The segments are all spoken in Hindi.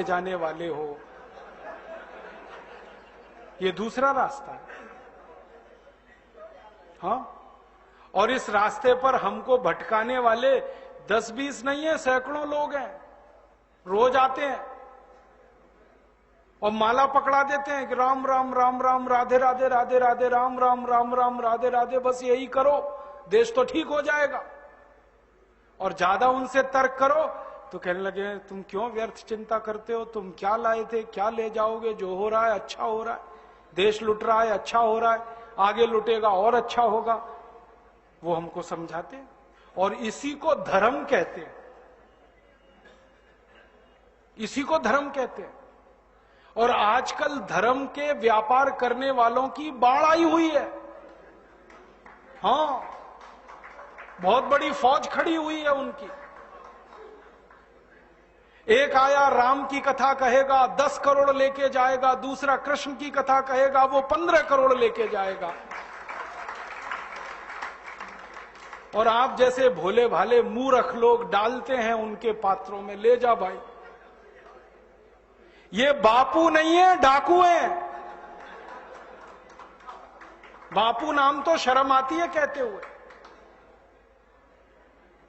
जाने वाले हो। ये दूसरा रास्ता है। हाँ, और इस रास्ते पर हमको भटकाने वाले 10-20 नहीं है, सैकड़ों लोग हैं, रोज आते हैं और माला पकड़ा देते हैं कि राम राम राम राम, राधे राधे राधे राधे, राम राम राम राम, राधे राधे, बस यही करो, देश तो ठीक हो जाएगा। और ज्यादा उनसे तर्क करो तो कहने लगे तुम क्यों व्यर्थ चिंता करते हो, तुम क्या लाए थे, क्या ले जाओगे, जो हो रहा है अच्छा हो रहा है, देश लुट रहा है अच्छा हो रहा है, आगे लुटेगा और अच्छा होगा। वो हमको समझाते हैं और इसी को धर्म कहते हैं, इसी को धर्म कहते हैं। और आजकल धर्म के व्यापार करने वालों की बाढ़ आई हुई है। हाँ, बहुत बड़ी फौज खड़ी हुई है उनकी। एक आया राम की कथा कहेगा 10 करोड़ लेके जाएगा, दूसरा कृष्ण की कथा कहेगा वो 15 करोड़ लेके जाएगा। और आप जैसे भोले भाले मूर्ख लोग डालते हैं उनके पात्रों में, ले जा भाई। ये बापू नहीं है, डाकू है। बापू नाम तो शर्म आती है कहते हुए।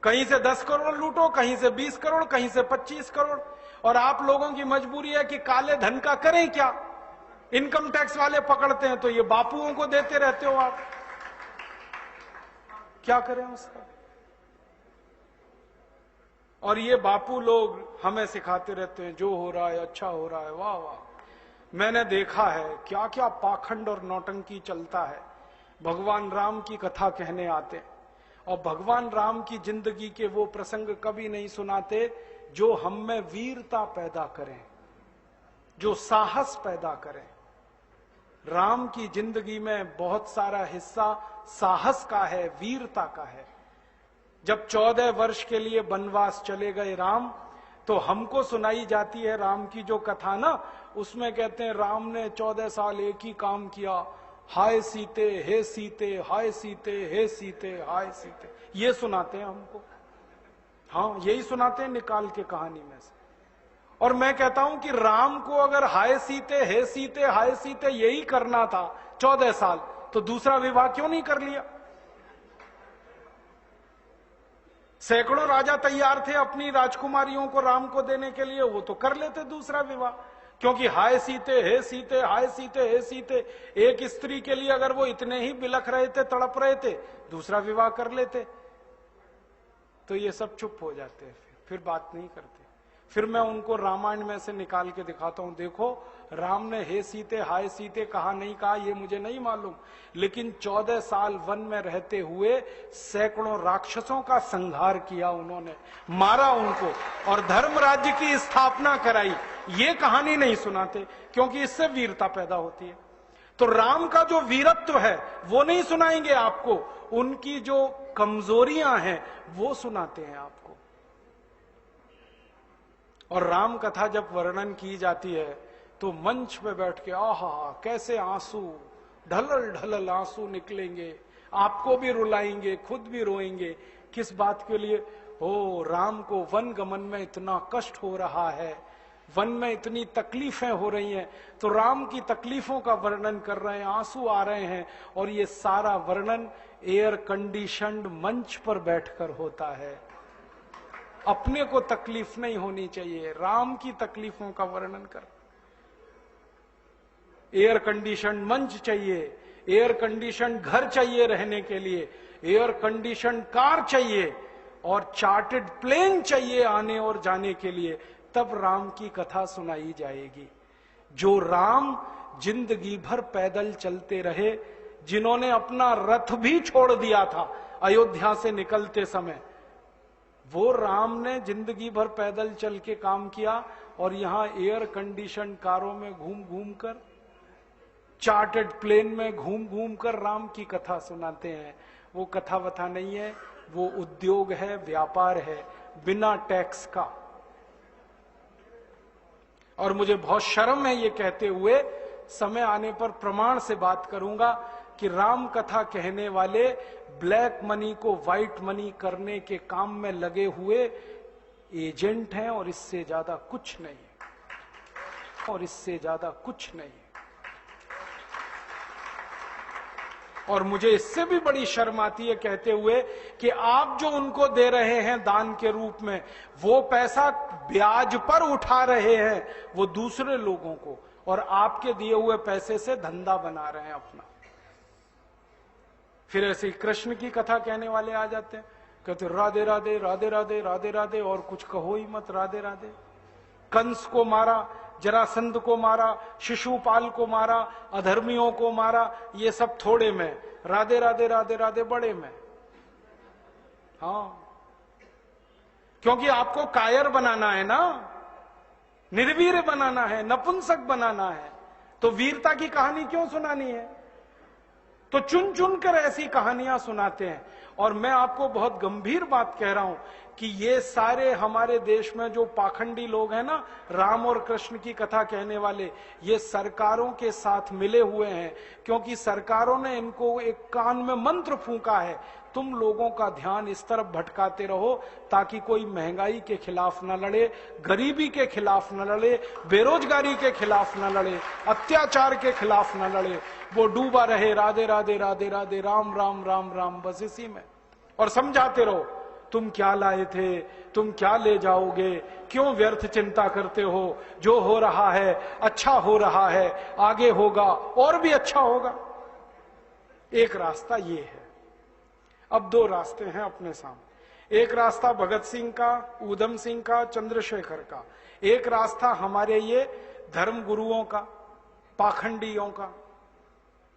कहीं से 10 करोड़ लूटो, कहीं से 20 करोड़, कहीं से 25 करोड़। और आप लोगों की मजबूरी है कि काले धन का करें क्या, इनकम टैक्स वाले पकड़ते हैं तो ये बापुओं को देते रहते हो आप, क्या करें उसका। और ये बापू लोग हमें सिखाते रहते हैं जो हो रहा है अच्छा हो रहा है, वाह वाह। मैंने देखा है क्या क्या पाखंड और नौटंकी चलता है। भगवान राम की कथा कहने आते और भगवान राम की जिंदगी के वो प्रसंग कभी नहीं सुनाते जो हम में वीरता पैदा करें, जो साहस पैदा करें। राम की जिंदगी में बहुत सारा हिस्सा साहस का है, वीरता का है। जब 14 वर्ष के लिए वनवास चले गए राम, तो हमको सुनाई जाती है राम की जो कथा ना, उसमें कहते हैं राम ने 14 साल एक ही काम किया, हाय सीते हे सीते, हाय सीते हे सीते, हाय सीते, ये सुनाते हैं हमको। हाँ, यही सुनाते हैं निकाल के कहानी में से। और मैं कहता हूं कि राम को अगर हाय सीते हे सीते हाय सीते यही करना था 14 साल, तो दूसरा विवाह क्यों नहीं कर लिया। सैकड़ों राजा तैयार थे अपनी राजकुमारियों को राम को देने के लिए, वो तो कर लेते दूसरा विवाह। क्योंकि हाय सीते हे सीते, हाय सीते हे सीते, एक स्त्री के लिए अगर वो इतने ही बिलख रहे थे, तड़प रहे थे, दूसरा विवाह कर लेते। तो ये सब चुप हो जाते हैं, फिर बात नहीं करते। फिर मैं उनको रामायण में से निकाल के दिखाता हूं, देखो राम ने हे सीते हाय सीते कहा नहीं कहा ये मुझे नहीं मालूम, लेकिन 14 साल वन में रहते हुए सैकड़ों राक्षसों का संहार किया उन्होंने, मारा उनको और धर्म राज्य की स्थापना कराई। ये कहानी नहीं सुनाते क्योंकि इससे वीरता पैदा होती है। तो राम का जो वीरत्व है वो नहीं सुनाएंगे आपको, उनकी जो कमजोरियां हैं वो सुनाते हैं आपको। और राम कथा जब वर्णन की जाती है तो मंच पे बैठ के आहा कैसे आंसू, ढलल ढलल आंसू निकलेंगे, आपको भी रुलाएंगे, खुद भी रोएंगे। किस बात के लिए? ओ राम को वन गमन में इतना कष्ट हो रहा है, वन में इतनी तकलीफें हो रही हैं, तो राम की तकलीफों का वर्णन कर रहे हैं, आंसू आ रहे हैं। और ये सारा वर्णन एयर कंडीशन्ड मंच पर बैठकर होता है। अपने को तकलीफ नहीं होनी चाहिए, राम की तकलीफों का वर्णन कर। एयर कंडीशन मंच चाहिए, एयर कंडीशन घर चाहिए रहने के लिए, एयर कंडीशन कार चाहिए और चार्टर्ड प्लेन चाहिए आने और जाने के लिए, तब राम की कथा सुनाई जाएगी। जो राम जिंदगी भर पैदल चलते रहे, जिन्होंने अपना रथ भी छोड़ दिया था अयोध्या से निकलते समय, वो राम ने जिंदगी भर पैदल चल के काम किया और यहां एयर कंडीशन कारों में घूम घूम कर, चार्टर्ड प्लेन में घूम घूम कर राम की कथा सुनाते हैं। वो कथा वथा नहीं है, वो उद्योग है, व्यापार है, बिना टैक्स का। और मुझे बहुत शर्म है ये कहते हुए, समय आने पर प्रमाण से बात करूंगा कि राम कथा कहने वाले ब्लैक मनी को व्हाइट मनी करने के काम में लगे हुए एजेंट हैं और इससे ज्यादा कुछ नहीं है। और इससे ज्यादा कुछ नहीं। और मुझे इससे भी बड़ी शर्म आती है कहते हुए कि आप जो उनको दे रहे हैं दान के रूप में, वो पैसा ब्याज पर उठा रहे हैं वो दूसरे लोगों को, और आपके दिए हुए पैसे से धंधा बना रहे हैं अपना। फिर ऐसे ही कृष्ण की कथा कहने वाले आ जाते हैं, कहते राधे राधे राधे राधे राधे राधे, और कुछ कहो ही मत, राधे राधे। कंस को मारा, जरासंध को मारा, शिशुपाल को मारा, अधर्मियों को मारा, ये सब थोड़े में, राधे राधे राधे राधे बड़े में। हाँ, क्योंकि आपको कायर बनाना है ना, निर्वीर बनाना है, नपुंसक बनाना है, तो वीरता की कहानी क्यों सुनानी है? तो चुन चुन कर ऐसी कहानियां सुनाते हैं। और मैं आपको बहुत गंभीर बात कह रहा हूं कि ये सारे हमारे देश में जो पाखंडी लोग हैं ना, राम और कृष्ण की कथा कहने वाले, ये सरकारों के साथ मिले हुए हैं, क्योंकि सरकारों ने इनको एक कान में मंत्र फूंका है, तुम लोगों का ध्यान इस तरफ भटकाते रहो ताकि कोई महंगाई के खिलाफ न लड़े, गरीबी के खिलाफ न लड़े, बेरोजगारी के खिलाफ न लड़े, अत्याचार के खिलाफ न लड़े, वो डूबा रहे राधे राधे राधे राधे राम राम राम राम, बस इसी में। और समझाते रहो, तुम क्या लाए थे, तुम क्या ले जाओगे, क्यों व्यर्थ चिंता करते हो, जो हो रहा है अच्छा हो रहा है, आगे होगा और भी अच्छा होगा। एक रास्ता ये है। अब दो रास्ते हैं अपने सामने, एक रास्ता भगत सिंह का, ऊधम सिंह का, चंद्रशेखर का, एक रास्ता हमारे ये धर्म गुरुओं का, पाखंडियों का,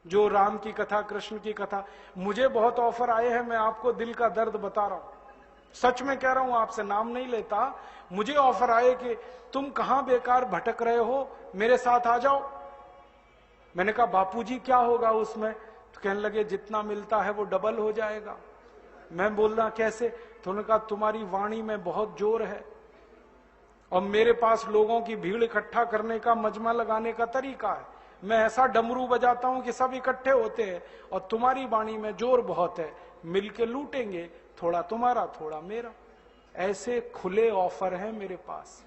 जो राम की कथा, कृष्ण की कथा। मुझे बहुत ऑफर आए हैं, मैं आपको दिल का दर्द बता रहा हूं, सच में कह रहा हूं, आपसे नाम नहीं लेता। मुझे ऑफर आए कि तुम कहां बेकार भटक रहे हो, मेरे साथ आ जाओ। मैंने कहा बापूजी क्या होगा उसमें? तो कहने लगे जितना मिलता है वो डबल हो जाएगा। मैं बोल रहा कैसे? तो उन्होंने कहा तुम्हारी वाणी में बहुत जोर है और मेरे पास लोगों की भीड़ इकट्ठा करने का, मजमा लगाने का तरीका है। मैं ऐसा डमरू बजाता हूं कि सब इकट्ठे होते हैं, और तुम्हारी वाणी में जोर बहुत है, मिलके लूटेंगे, थोड़ा तुम्हारा थोड़ा मेरा। ऐसे खुले ऑफर हैं मेरे पास।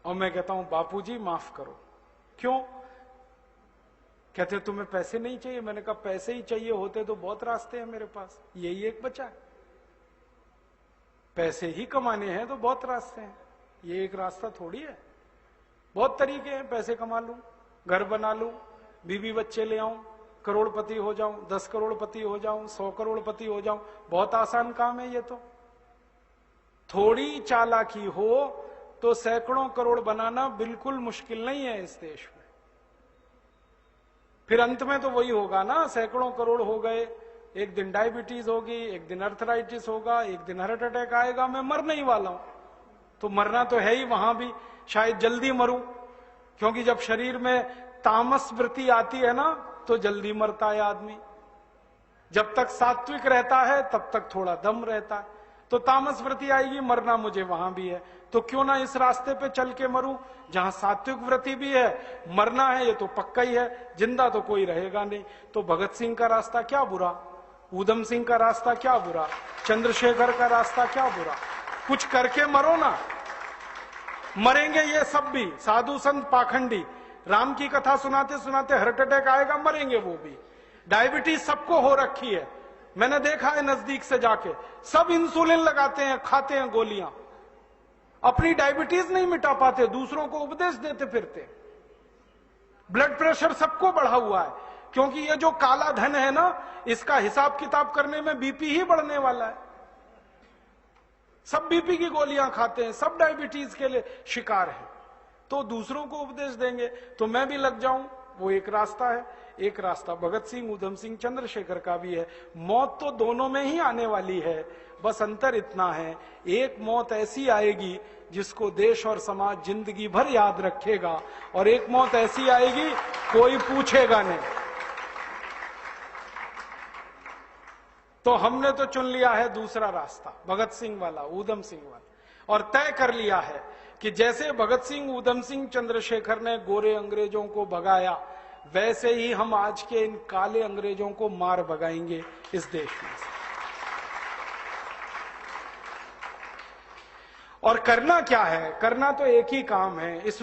और मैं कहता हूं बापूजी माफ करो। क्यों? कहते तुम्हें पैसे नहीं चाहिए? मैंने कहा पैसे ही चाहिए होते तो बहुत रास्ते हैं मेरे पास, यही एक बचा है। पैसे ही कमाने हैं तो बहुत रास्ते हैं, ये एक रास्ता थोड़ी है। बहुत तरीके हैं, पैसे कमा लूं, घर बना लूं, बीवी बच्चे ले आऊं, करोड़पति हो जाऊं, 10 करोड़पति हो जाऊं, 100 करोड़पति हो जाऊं, बहुत आसान काम है ये तो। थोड़ी चालाकी हो तो सैकड़ों करोड़ बनाना बिल्कुल मुश्किल नहीं है इस देश में। फिर अंत में तो वही होगा ना, सैकड़ों करोड़ हो गए, एक दिन डायबिटीज होगी, एक दिन अर्थराइटिस होगा, एक दिन हार्ट अटैक आएगा, मैं मरने ही वाला हूं। तो मरना तो है ही, वहां भी शायद जल्दी मरूं, क्योंकि जब शरीर में तामस वृत्ति आती है ना तो जल्दी मरता है आदमी। जब तक सात्विक रहता है तब तक थोड़ा दम रहता है, तो तामस वृत्ति आएगी, मरना मुझे वहां भी है। तो क्यों ना इस रास्ते पे चल के मरूं जहां सात्विक वृत्ति भी है, मरना है ये तो पक्का ही है, जिंदा तो कोई रहेगा नहीं। तो भगत सिंह का रास्ता क्या बुरा, ऊधम सिंह का रास्ता क्या बुरा, चंद्रशेखर का रास्ता क्या बुरा? कुछ करके मरो ना। मरेंगे ये सब भी, साधु संत पाखंडी, राम की कथा सुनाते सुनाते हार्ट अटैक आएगा, मरेंगे वो भी। डायबिटीज सबको हो रखी है, मैंने देखा है नजदीक से जाके, सब इंसुलिन लगाते हैं, खाते हैं गोलियां, अपनी डायबिटीज नहीं मिटा पाते, दूसरों को उपदेश देते फिरते। ब्लड प्रेशर सबको बढ़ा हुआ है, क्योंकि ये जो काला धन है ना, इसका हिसाब किताब करने में बीपी ही बढ़ने वाला है। सब बीपी की गोलियां खाते हैं, सब डायबिटीज के लिए शिकार हैं, तो दूसरों को उपदेश देंगे तो मैं भी लग जाऊं, वो एक रास्ता है। एक रास्ता भगत सिंह, ऊधम सिंह, चंद्रशेखर का भी है। मौत तो दोनों में ही आने वाली है, बस अंतर इतना है, एक मौत ऐसी आएगी जिसको देश और समाज जिंदगी भर याद रखेगा, और एक मौत ऐसी आएगी कोई पूछेगा नहीं। तो हमने तो चुन लिया है दूसरा रास्ता, भगत सिंह वाला, ऊधम सिंह वाला, और तय कर लिया है कि जैसे भगत सिंह, ऊधम सिंह, चंद्रशेखर ने गोरे अंग्रेजों को भगाया, वैसे ही हम आज के इन काले अंग्रेजों को मार भगाएंगे इस देश में। और करना क्या है? करना तो एक ही काम है, इस